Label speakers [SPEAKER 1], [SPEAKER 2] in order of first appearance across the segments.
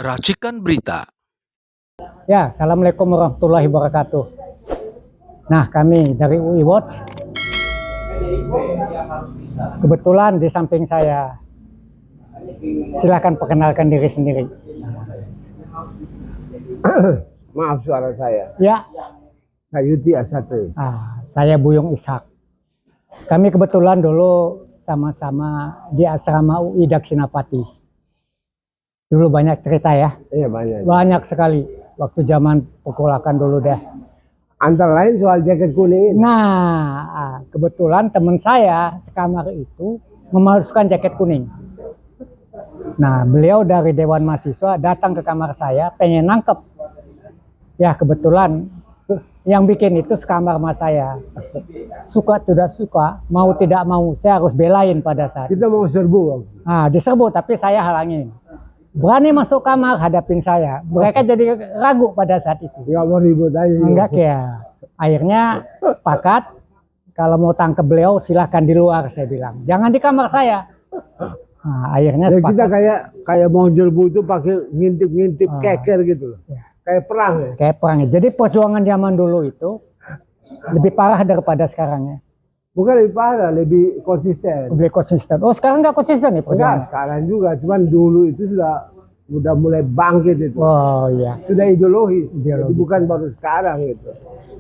[SPEAKER 1] Racikan Berita.
[SPEAKER 2] Ya, Assalamualaikum warahmatullahi wabarakatuh. Nah, kami dari UI Watch. Kebetulan di samping saya, silakan perkenalkan diri sendiri.
[SPEAKER 3] Maaf suara saya.
[SPEAKER 2] Ya,
[SPEAKER 3] Sayuti Asatri.
[SPEAKER 2] saya Buyung Ishak. Kami kebetulan dulu sama-sama di asrama UI Daksinapati. Dulu banyak cerita ya.
[SPEAKER 3] Iya banyak.
[SPEAKER 2] Banyak sekali. Waktu zaman perkulakan dulu deh.
[SPEAKER 3] Antara lain soal jaket kuning ini.
[SPEAKER 2] Nah, kebetulan teman saya sekamar itu memalsukan jaket kuning. Nah, beliau dari Dewan Mahasiswa datang ke kamar saya pengen nangkep. Ya, kebetulan yang bikin itu sekamar sama saya. Suka tidak suka, mau tidak mau, saya harus belain pada saat
[SPEAKER 3] Kita mau serbu, Bang.
[SPEAKER 2] Nah, diserbu tapi saya halangin. Berani masuk kamar hadapin saya. Mereka jadi ragu pada saat itu.
[SPEAKER 3] Nggak mau ribut aja.
[SPEAKER 2] Enggak ya. Akhirnya sepakat kalau mau tangkap beliau silahkan di luar, saya bilang. Jangan di kamar saya. Nah, akhirnya
[SPEAKER 3] Ya,
[SPEAKER 2] sepakat.
[SPEAKER 3] kita kayak mau serbu itu pakai ngintip-ngintip keker gitu loh.
[SPEAKER 2] Ya.
[SPEAKER 3] Kayak perang ya.
[SPEAKER 2] Kayak perang. Jadi perjuangan zaman dulu itu lebih parah daripada sekarang ya.
[SPEAKER 3] Bukan lebih parah, lebih konsisten.
[SPEAKER 2] Lebih konsisten. Oh, sekarang nggak konsisten ya
[SPEAKER 3] Enggak,
[SPEAKER 2] perjuangan?
[SPEAKER 3] sekarang juga. Cuman dulu itu sudah mulai bangkit itu.
[SPEAKER 2] Oh iya.
[SPEAKER 3] Sudah ideologis.
[SPEAKER 2] Ideologis,
[SPEAKER 3] Jadi bukan
[SPEAKER 2] ya.
[SPEAKER 3] baru sekarang gitu.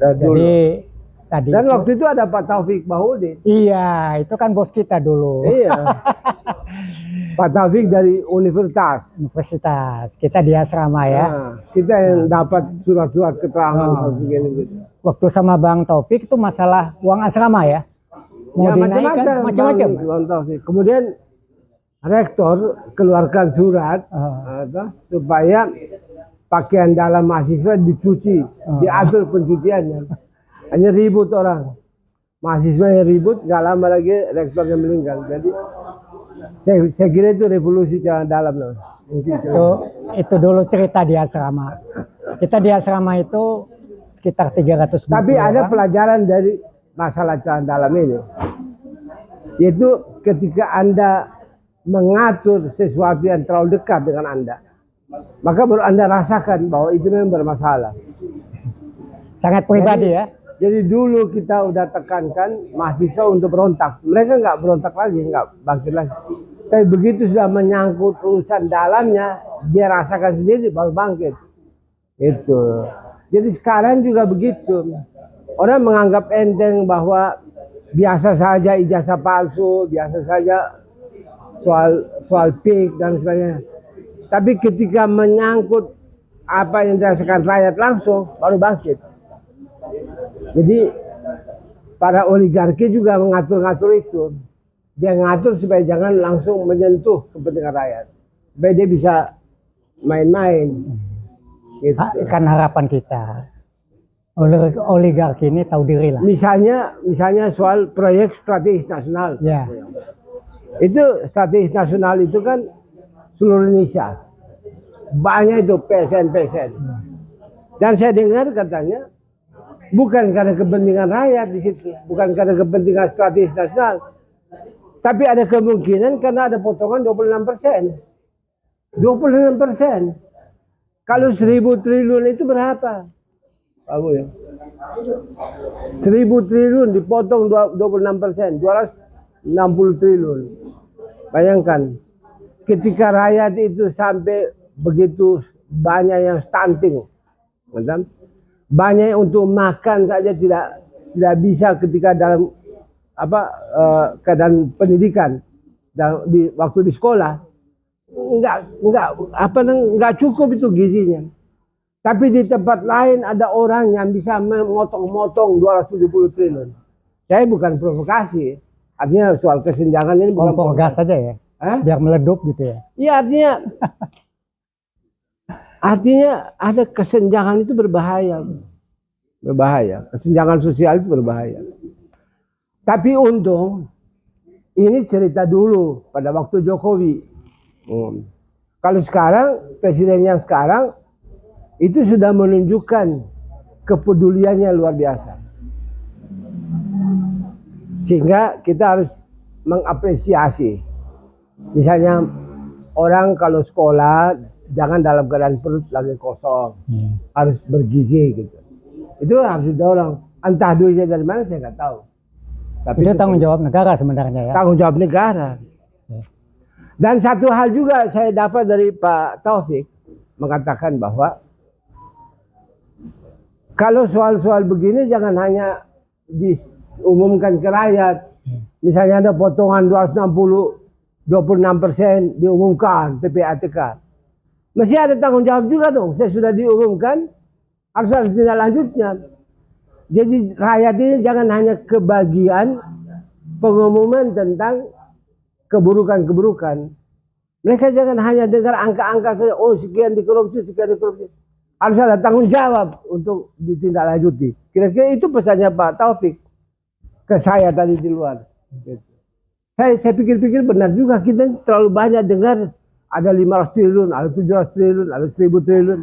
[SPEAKER 3] Dan
[SPEAKER 2] Jadi tadi
[SPEAKER 3] Dan
[SPEAKER 2] itu,
[SPEAKER 3] waktu itu ada Pak Taufik Bahudin.
[SPEAKER 2] iya, itu kan bos kita dulu.
[SPEAKER 3] Iya. Pak Taufik dari universitas.
[SPEAKER 2] Universitas. Kita di asrama ya.
[SPEAKER 3] Nah, kita yang dapat surat-surat keterangan begini gitu.
[SPEAKER 2] Waktu sama Bang Taufik itu masalah uang asrama ya. Mau
[SPEAKER 3] Ya,
[SPEAKER 2] dinaikkan macam-macam.
[SPEAKER 3] Bang Taufik. Kemudian rektor keluarkan surat supaya pakaian dalam mahasiswa dicuci, diatur pencuciannya. Hanya ribut orang. Mahasiswa yang ribut, nggak lama lagi rektornya meninggal. Jadi saya kira itu revolusi cara dalam loh.
[SPEAKER 2] Itu dulu cerita di asrama. Kita di asrama itu sekitar 300.
[SPEAKER 3] Tapi ada pelajaran dari masalah cara dalam ini, yaitu ketika Anda mengatur sesuatu yang terlalu dekat dengan Anda, maka baru Anda rasakan bahwa itu memang bermasalah.
[SPEAKER 2] Sangat pribadi ya.
[SPEAKER 3] Jadi dulu kita udah tekankan mahasiswa untuk berontak. Mereka nggak berontak lagi, nggak bangkit lagi. Tapi begitu sudah menyangkut urusan dalamnya, dia rasakan sendiri baru bangkit. Itu. Jadi sekarang juga begitu. Orang menganggap enteng bahwa biasa saja ijazah palsu, biasa saja soal PIK dan sebagainya. Tapi ketika menyangkut apa yang dirasakan rakyat langsung, baru bangkit. Jadi para oligarki juga mengatur-ngatur itu. Dia ngatur supaya jangan langsung menyentuh kepentingan rakyat. Supaya dia bisa main-main. Gitu.
[SPEAKER 2] Kan harapan kita. Oligarki ini tahu diri lah.
[SPEAKER 3] Misalnya soal proyek strategis nasional.
[SPEAKER 2] Ya.
[SPEAKER 3] Itu strategis nasional itu kan seluruh Indonesia. Banyak itu PSN. Dan saya dengar katanya bukan karena kepentingan rakyat di situ, bukan karena kepentingan strategis nasional, tapi ada kemungkinan karena ada potongan 26%. 26%. Kalau 1.000 triliun itu berapa? Pak ya? 1.000 triliun dipotong 26%, 260 triliun. Bayangkan, ketika rakyat itu sampai begitu banyak yang stunting, banyak untuk makan saja tidak bisa ketika dalam keadaan pendidikan waktu di sekolah nggak cukup itu gizinya. Tapi di tempat lain ada orang yang bisa memotong-motong 270 triliun. Saya bukan provokasi, artinya soal kesenjangan ini bukan
[SPEAKER 2] kompor gas saja ya, biar meledup gitu ya.
[SPEAKER 3] Iya, artinya ada kesenjangan itu berbahaya. Kesenjangan sosial itu berbahaya. Tapi untung ini cerita dulu pada waktu Jokowi. Kalau sekarang presiden yang sekarang itu sudah menunjukkan kepeduliannya luar biasa. Sehingga kita harus mengapresiasi. Misalnya orang kalau sekolah jangan dalam keadaan perut lagi kosong,
[SPEAKER 2] Iya.
[SPEAKER 3] harus bergizi gitu. Itu harus didorong. Entah duitnya dari mana saya nggak tahu. Tapi
[SPEAKER 2] Itu tanggung jawab negara sebenarnya ya.
[SPEAKER 3] tanggung jawab negara.
[SPEAKER 2] Ya.
[SPEAKER 3] Dan satu hal juga saya dapat dari Pak Taufik mengatakan bahwa kalau soal-soal begini jangan hanya diumumkan ke rakyat. Misalnya ada potongan 26% diumumkan PPATK. Mesti ada tanggung jawab juga dong. Saya sudah diumumkan, harus ada tindak lanjutnya. Jadi rakyat ini jangan hanya kebagian pengumuman tentang keburukan-keburukan. Mereka jangan hanya dengar angka-angka saja, oh sekian dikorupsi, sekian dikorupsi. Harus ada tanggung jawab untuk ditindaklanjuti. Kira-kira itu pesannya Pak Taufik ke saya tadi di luar. Saya pikir-pikir benar juga, kita terlalu banyak dengar ada 500 triliun, ada 700 triliun, ada 1000 triliun.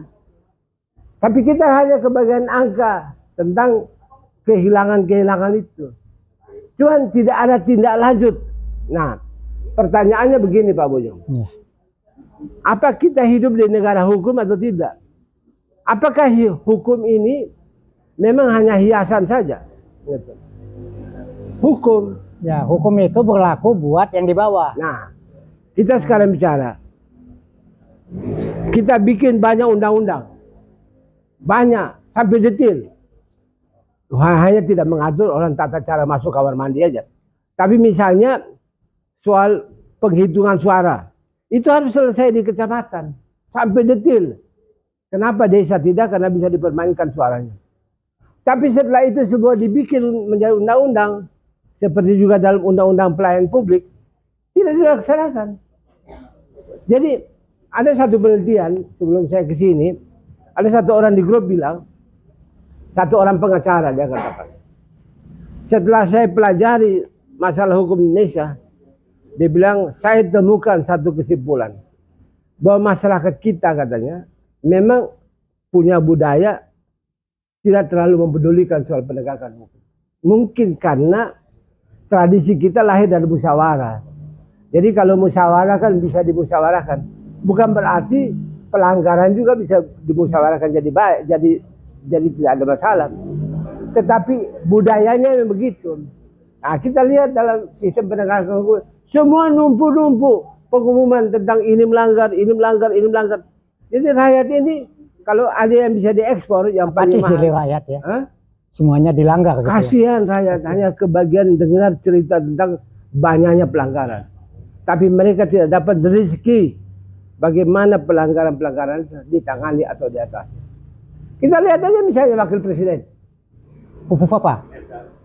[SPEAKER 3] Tapi kita hanya kebagian angka tentang kehilangan-kehilangan itu. Cuman tidak ada tindak lanjut. Nah, pertanyaannya begini Pak Bojong.
[SPEAKER 2] Iya.
[SPEAKER 3] Apa kita hidup di negara hukum atau tidak? Apakah hukum ini memang hanya hiasan saja? Hukum.
[SPEAKER 2] Ya, hukum itu berlaku buat yang di bawah.
[SPEAKER 3] Nah, kita sekarang bicara. Kita bikin banyak undang-undang. Banyak, sampai detail. Hanya tidak mengatur orang tata cara masuk kamar mandi aja. Tapi misalnya soal penghitungan suara. Itu harus selesai di kecamatan. Sampai detail. Kenapa desa tidak? Karena bisa dipermainkan suaranya. Tapi setelah itu semua dibikin menjadi undang-undang. Seperti juga dalam undang-undang pelayanan publik. Tidak dilaksanakan. Jadi ada satu penelitian sebelum saya ke sini. Ada satu orang di grup bilang. Satu orang pengacara dia katakan. Setelah saya pelajari masalah hukum Indonesia. Dia bilang, saya temukan satu kesimpulan. Bahwa masyarakat kita katanya, memang punya budaya tidak terlalu mempedulikan soal penegakan hukum. Mungkin karena tradisi kita lahir dari musyawarah. Jadi kalau musyawarah kan bisa dimusyawarahkan. Bukan berarti pelanggaran juga bisa dimusyawarahkan jadi baik, jadi tidak ada masalah. Tetapi budayanya memang begitu. Nah, kita lihat dalam sistem penegakan hukum, semua numpuk-numpuk pengumuman tentang ini melanggar, ini melanggar, ini melanggar. Jadi rakyat ini kalau ada yang bisa diekspor yang paling mahal.
[SPEAKER 2] Rakyat ya. Semuanya dilanggar gitu.
[SPEAKER 3] Kasihan rakyat hanya kebagian dengar cerita tentang banyaknya pelanggaran. Tapi mereka tidak dapat rezeki bagaimana pelanggaran-pelanggaran ditangani atau diatasi. Kita lihat aja misalnya wakil presiden.
[SPEAKER 2] Pupuk apa?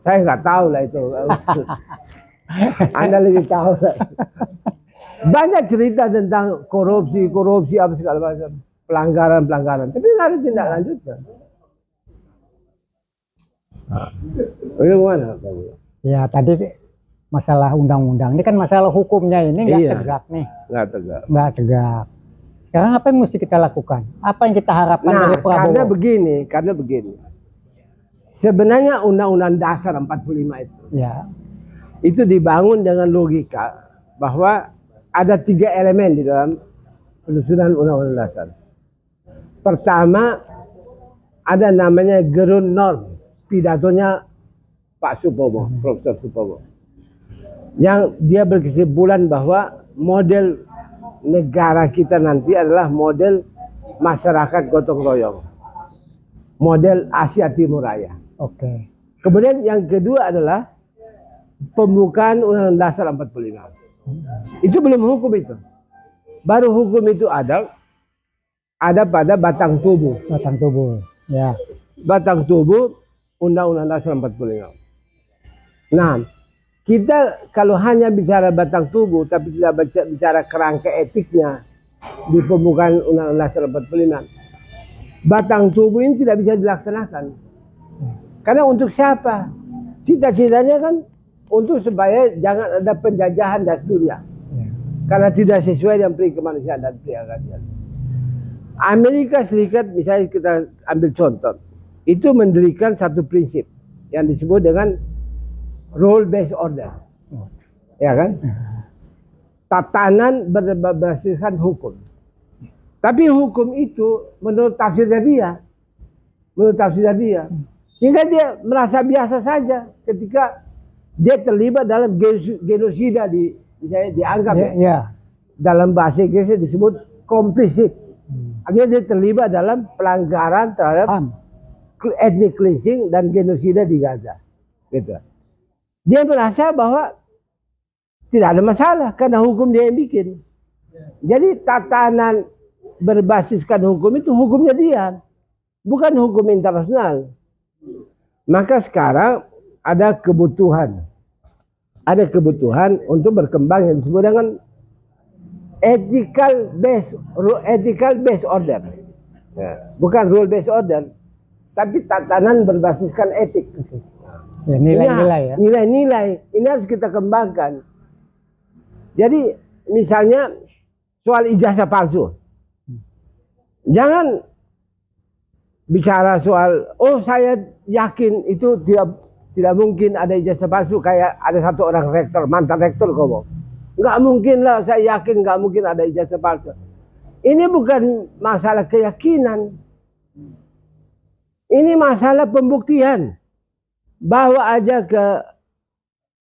[SPEAKER 3] Saya nggak tahu lah itu. Anda lebih tahu lah. Banyak cerita tentang korupsi apa segala macam, pelanggaran. Tapi nggak ada tindak lanjutnya. Bagaimana?
[SPEAKER 2] Ya tadi masalah undang-undang ini kan masalah hukumnya ini nggak tegak nih. Nggak tegak. Sekarang apa yang mesti kita lakukan? Apa yang kita harapkan dari Prabowo?
[SPEAKER 3] Karena begini. Sebenarnya Undang-Undang Dasar 45 itu.
[SPEAKER 2] Ya.
[SPEAKER 3] Itu dibangun dengan logika bahwa ada 3 elemen di dalam penyusunan Undang-Undang Dasar. Pertama, ada namanya Gerun Norm, pidatonya Pak Supomo, Profesor Supomo. Yang dia berkesimpulan bahwa model negara kita nanti adalah model masyarakat gotong royong. Model Asia Timur Raya.
[SPEAKER 2] Oke.
[SPEAKER 3] Kemudian yang kedua adalah pembukaan Undang-Undang Dasar 45. Itu belum hukum itu. Baru hukum itu ada pada batang tubuh.
[SPEAKER 2] Batang tubuh. Ya.
[SPEAKER 3] Batang tubuh Undang-Undang Dasar 45. Nah, kita kalau hanya bicara batang tubuh tapi tidak bicara kerangka etiknya di pembukaan Undang-Undang Dasar 45. Batang tubuh ini tidak bisa dilaksanakan. Karena untuk siapa? Cita-citanya kan untuk supaya jangan ada penjajahan dan dunia. Karena tidak sesuai dengan prinsip kemanusiaan dan prinsip keadilan. Amerika Serikat misalnya kita ambil contoh, itu mendirikan satu prinsip yang disebut dengan rule based order. Ya kan? Tatanan berdasarkan hukum. Tapi hukum itu menurut tafsirnya dia, sehingga dia merasa biasa saja ketika dia terlibat dalam genosida misalnya dianggap dalam bahasa Inggrisnya disebut complicit. Akhirnya dia terlibat dalam pelanggaran terhadap ethnic cleansing dan genosida di Gaza. Gitu. Dia merasa bahwa tidak ada masalah karena hukum dia yang bikin. Jadi tatanan berbasiskan hukum itu hukumnya dia, bukan hukum internasional. Maka sekarang ada kebutuhan untuk berkembang yang disebut dengan ethical based order. Ya, bukan rule based order, tapi tatanan berbasiskan etik.
[SPEAKER 2] Ya, nilai-nilai ya.
[SPEAKER 3] Nilai-nilai ini harus kita kembangkan. Jadi misalnya soal ijazah palsu. Jangan bicara soal, oh saya yakin itu tidak mungkin ada ijazah palsu, kayak ada satu orang rektor, mantan rektor ngomong. Nggak mungkin lah, saya yakin nggak mungkin ada ijazah palsu. Ini bukan masalah keyakinan. Ini masalah pembuktian. Bawa aja ke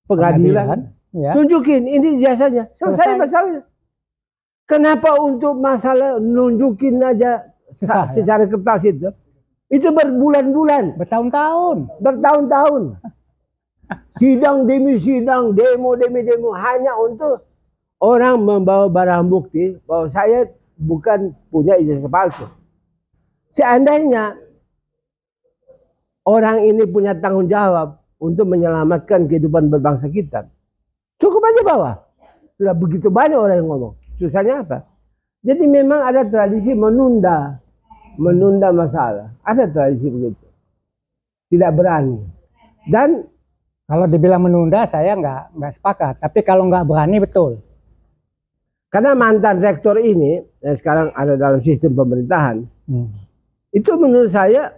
[SPEAKER 3] pengadilan. Ya. Tunjukin, ini ijazahnya. Selesai masalahnya. Kenapa untuk masalah nunjukin aja susah, secara kertas itu berbulan-bulan, bertahun-tahun. Sidang demi sidang, demo demi demo, hanya untuk orang membawa barang bukti bahwa saya bukan punya ijazah palsu. Seandainya orang ini punya tanggung jawab untuk menyelamatkan kehidupan berbangsa kita, cukup aja bawa. Sudah begitu banyak orang yang ngomong. Susahnya apa? Jadi memang ada tradisi menunda masalah. Ada tradisi begitu. Tidak berani. Dan
[SPEAKER 2] kalau dibilang menunda, saya nggak sepakat. Tapi kalau nggak berani, betul.
[SPEAKER 3] Karena mantan rektor ini yang sekarang ada dalam sistem pemerintahan, itu menurut saya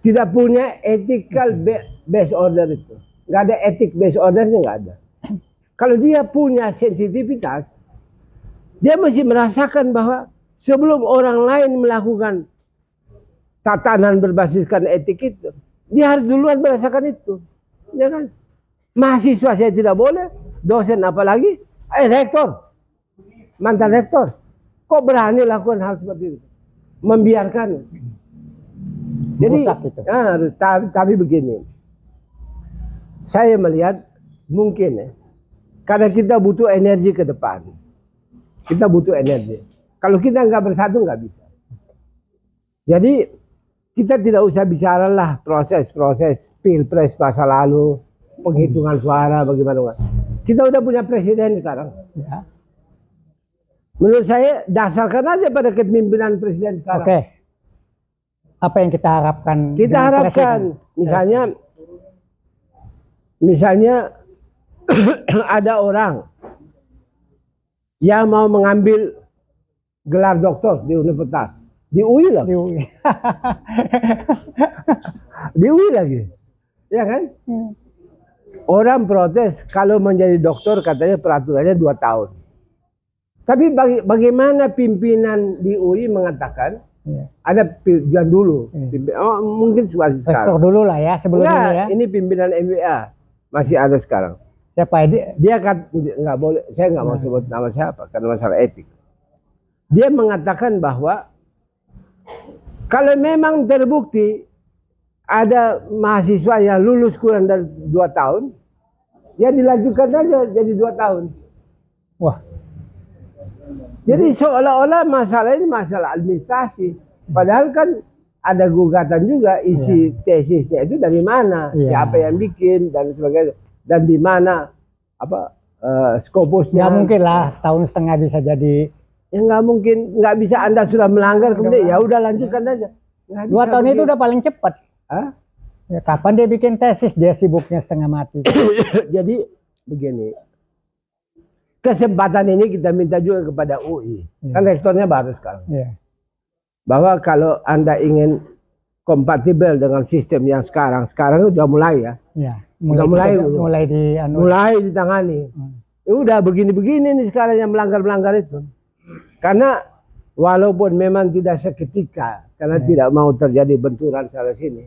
[SPEAKER 3] tidak punya ethical based order itu. Nggak ada ethic based ordernya, nggak ada. Kalau dia punya sensitivitas, dia mesti merasakan bahwa sebelum orang lain melakukan tatanan berbasiskan etik itu, dia harus duluan merasakan itu. Ya kan? Mahasiswa saya tidak boleh, dosen apalagi, rektor, mantan rektor, kok berani lakukan hal seperti itu? Membiarkan. Jadi, tapi begini, saya melihat mungkin ya, karena kita butuh energi ke depan. Kita butuh energi. Kalau kita nggak bersatu nggak bisa. Jadi kita tidak usah bicaralah proses pilpres masa lalu, penghitungan suara bagaimana. Kita udah punya presiden sekarang. Ya. Menurut saya dasarkan aja pada kepemimpinan presiden sekarang.
[SPEAKER 2] Oke. Apa yang kita harapkan?
[SPEAKER 3] Kita harapkan, misalnya ada orang yang mau mengambil gelar doktor di universitas, di UI lah. Di UI lagi, ya kan? Orang protes kalau menjadi dokter katanya peraturannya 2 tahun. Tapi bagaimana pimpinan di UI mengatakan ada pimpinan dulu, mungkin sekarang.
[SPEAKER 2] Rektor dulu lah ya sebelum ini ya.
[SPEAKER 3] Ini pimpinan MWA masih ada sekarang.
[SPEAKER 2] Siapa
[SPEAKER 3] dia kan nggak boleh, saya nggak mau sebut nama siapa karena masalah etik. Dia mengatakan bahwa kalau memang terbukti ada mahasiswa yang lulus kurang dari 2 tahun, ya dilanjutkan aja jadi 2 tahun.
[SPEAKER 2] Wah.
[SPEAKER 3] Jadi seolah-olah masalah ini masalah administrasi, padahal kan ada gugatan juga isi tesisnya itu dari mana, siapa yang bikin dan sebagainya. Dan di mana skopusnya?
[SPEAKER 2] Ya mungkin lah setahun setengah bisa jadi.
[SPEAKER 3] Ya nggak mungkin, nggak bisa Anda sudah melanggar kemudian ya udah lanjutkan aja.
[SPEAKER 2] 2 tahun itu udah paling cepat. Ya, kapan dia bikin tesis, dia sibuknya setengah mati.
[SPEAKER 3] Jadi begini, kesempatan ini kita minta juga kepada UI, kan rektornya baru sekarang. Bahwa kalau Anda ingin kompatibel dengan sistem yang sekarang sudah mulai ya. Mulai ditangani. Udah begini-begini nih sekarang yang melanggar itu. Karena walaupun memang tidak seketika karena tidak mau terjadi benturan sana sini,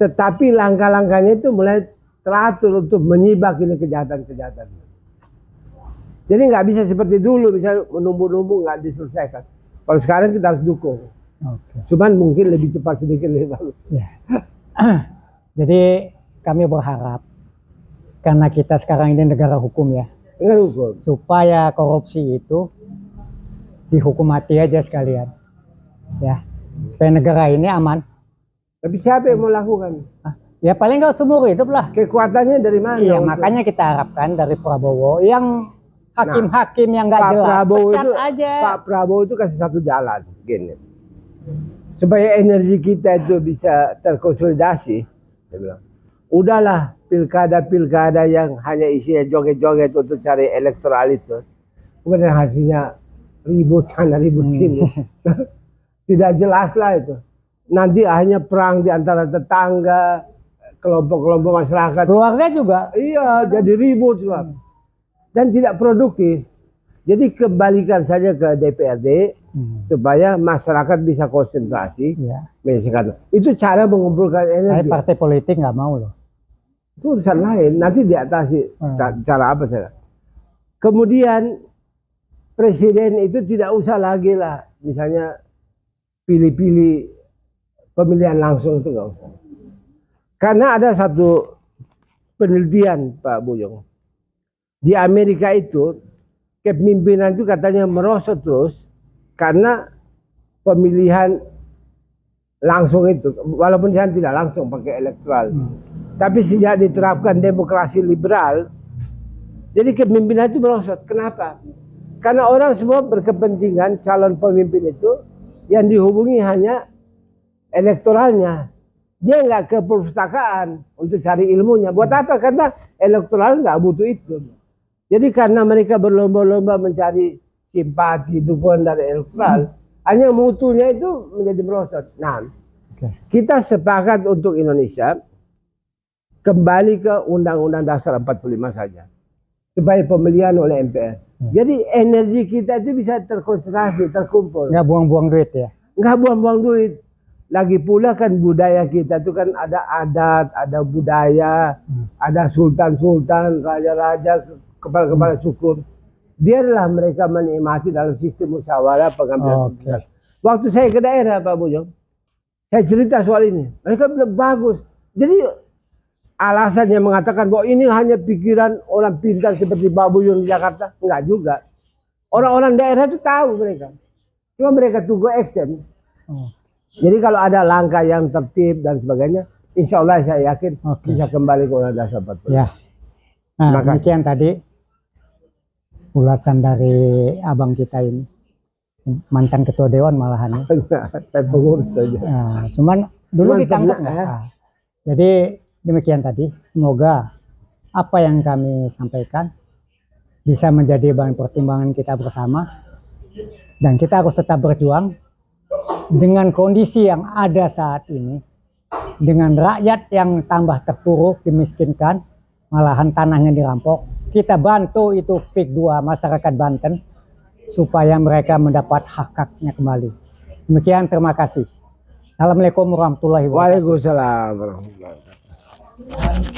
[SPEAKER 3] tetapi langkah-langkahnya itu mulai teratur untuk menyibak ini kejahatan-kejahatan. Jadi nggak bisa seperti dulu, misalnya menumbuh-numbuh nggak diselesaikan. Kalau sekarang kita harus dukung. Cuman mungkin lebih cepat sedikit lebih bagus.
[SPEAKER 2] Ya. Jadi kami berharap karena kita sekarang ini negara hukum ya, supaya korupsi itu dihukum mati aja sekalian, ya, supaya negara ini aman.
[SPEAKER 3] Tapi siapa yang mau lakukan?
[SPEAKER 2] Ya paling nggak seumur hidup lah.
[SPEAKER 3] Kekuatannya dari mana?
[SPEAKER 2] Iya, makanya kita harapkan dari Prabowo yang hakim-hakim yang nggak jelas,
[SPEAKER 3] Prabowo
[SPEAKER 2] pecat
[SPEAKER 3] itu,
[SPEAKER 2] aja.
[SPEAKER 3] Pak Prabowo itu kasih satu jalan, gini, supaya energi kita itu bisa terkonsolidasi. Dia bilang, udahlah pilkada-pilkada yang hanya isinya joget-joget untuk cari elektoral itu, bukan yang hasilnya ribut sana ribut sini, tidak jelas lah itu. Nanti hanya perang di antara tetangga, kelompok-kelompok masyarakat,
[SPEAKER 2] Keluarga juga.
[SPEAKER 3] iya, jadi ribut juga dan tidak produktif. Jadi kembalikan saja ke DPRD supaya masyarakat bisa konsentrasi.
[SPEAKER 2] Ya.
[SPEAKER 3] Itu cara mengumpulkan energi.
[SPEAKER 2] Tapi partai politik nggak mau loh.
[SPEAKER 3] Itu urusan lain, nanti diatasi. Cara apa saja. Kemudian presiden itu tidak usah lagi lah, misalnya pilih-pilih pemilihan langsung itu nggak usah. Karena ada satu penelitian Pak Buyung, di Amerika itu kepemimpinan itu katanya merosot terus karena pemilihan langsung itu, walaupun dia tidak langsung pakai elektoral. Tapi sejak diterapkan demokrasi liberal, jadi kepemimpinan itu merosot. Kenapa? Karena orang semua berkepentingan calon pemimpin itu yang dihubungi hanya elektoralnya. Dia nggak ke perpustakaan untuk cari ilmunya. Buat apa? Karena elektoral nggak butuh itu. Jadi karena mereka berlomba-lomba mencari simpati, dukungan dari elektoral, hanya mutunya itu menjadi merosot. Nah, kita sepakat untuk Indonesia kembali ke Undang-Undang Dasar 45 saja, supaya pemilihan oleh MPR. Jadi energi kita itu bisa terkonsentrasi, terkumpul.
[SPEAKER 2] Nggak buang-buang duit ya?
[SPEAKER 3] Nggak buang-buang duit. Lagi pula kan budaya kita itu kan ada adat, ada budaya, ada sultan-sultan, raja-raja, kepala-kepala suku. Biarlah mereka menikmati dalam sistem musyawarah pengambilan keputusan. Waktu saya ke daerah Pak Bujong, saya cerita soal ini. Mereka bilang bagus. Jadi alasan yang mengatakan bahwa ini hanya pikiran orang pintar seperti Pak Bujong di Jakarta, enggak juga. Orang-orang daerah itu tahu mereka. Cuma mereka tunggu action. Jadi kalau ada langkah yang tertib dan sebagainya, insya Allah saya yakin bisa kembali ke Undang-Undang Dasar 45.
[SPEAKER 2] Ya. Nah, demikian tadi ulasan dari abang kita ini, mantan ketua dewan malahan.
[SPEAKER 3] Saya pengurus saja.
[SPEAKER 2] Nah, cuman dulu ditangkap nggak? Jadi demikian tadi. Semoga apa yang kami sampaikan bisa menjadi bahan pertimbangan kita bersama, dan kita harus tetap berjuang dengan kondisi yang ada saat ini, dengan rakyat yang tambah terpuruk, dimiskinkan, malahan tanahnya dirampok. Kita bantu itu PIK 2 masyarakat Banten supaya mereka mendapat hak-haknya kembali. Demikian, terima kasih. Assalamualaikum warahmatullahi wabarakatuh.
[SPEAKER 3] Waalaikumsalam warahmatullahi wabarakatuh.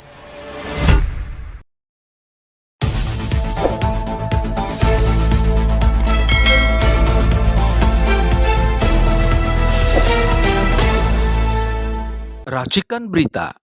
[SPEAKER 1] Racikan Berita